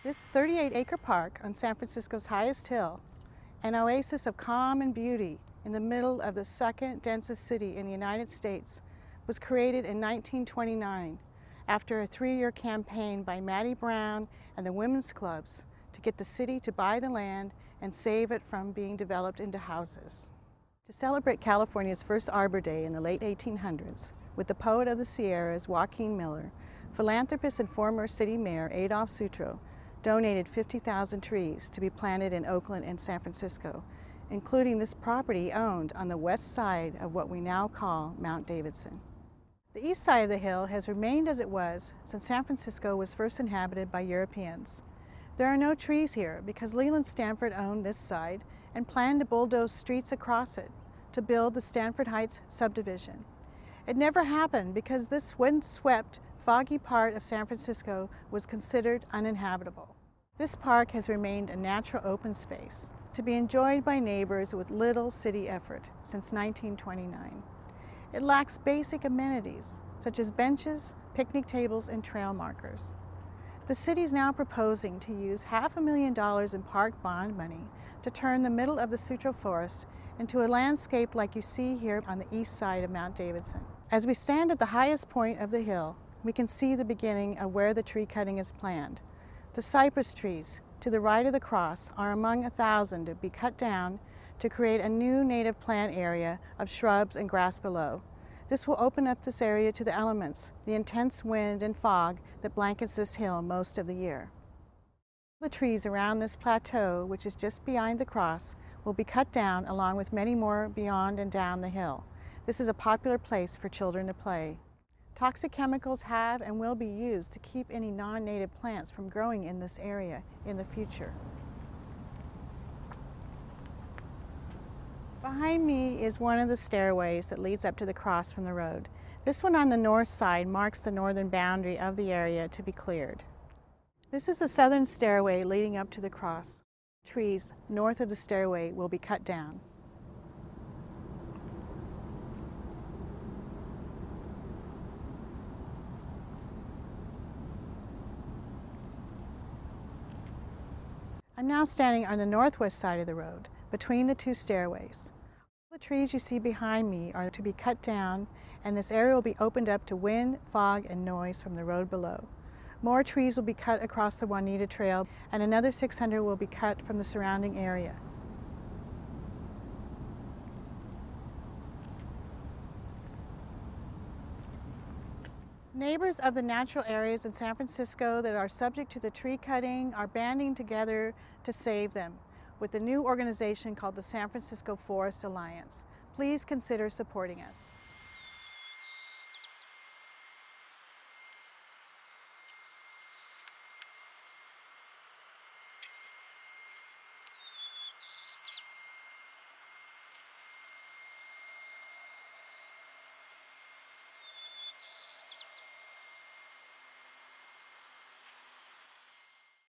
This 38-acre park on San Francisco's highest hill, an oasis of calm and beauty in the middle of the second densest city in the United States, was created in 1929 after a 3-year campaign by Mattie Brown and the women's clubs to get the city to buy the land and save it from being developed into houses. To celebrate California's first Arbor Day in the late 1800s, with the poet of the Sierras, Joaquin Miller, philanthropist and former city mayor Adolph Sutro donated 50,000 trees to be planted in Oakland and San Francisco, including this property owned on the west side of what we now call Mount Davidson. The east side of the hill has remained as it was since San Francisco was first inhabited by Europeans. There are no trees here because Leland Stanford owned this side and planned to bulldoze streets across it to build the Stanford Heights subdivision. It never happened because this windswept, foggy part of San Francisco was considered uninhabitable. This park has remained a natural open space to be enjoyed by neighbors with little city effort since 1929. It lacks basic amenities such as benches, picnic tables, and trail markers. The city is now proposing to use $500,000 in park bond money to turn the middle of the Sutro Forest into a landscape like you see here on the east side of Mount Davidson. As we stand at the highest point of the hill, we can see the beginning of where the tree cutting is planned. The cypress trees to the right of the cross are among 1,000 to be cut down to create a new native plant area of shrubs and grass below. This will open up this area to the elements, the intense wind and fog that blankets this hill most of the year. The trees around this plateau, which is just behind the cross, will be cut down along with many more beyond and down the hill. This is a popular place for children to play. Toxic chemicals have and will be used to keep any non-native plants from growing in this area in the future. Behind me is one of the stairways that leads up to the cross from the road. This one on the north side marks the northern boundary of the area to be cleared. This is the southern stairway leading up to the cross. Trees north of the stairway will be cut down. I'm now standing on the northwest side of the road, between the two stairways. The trees you see behind me are to be cut down, and this area will be opened up to wind, fog, and noise from the road below. More trees will be cut across the Juanita Trail, and another 600 will be cut from the surrounding area. Neighbors of the natural areas in San Francisco that are subject to the tree cutting are banding together to save them with the new organization called the San Francisco Forest Alliance. Please consider supporting us.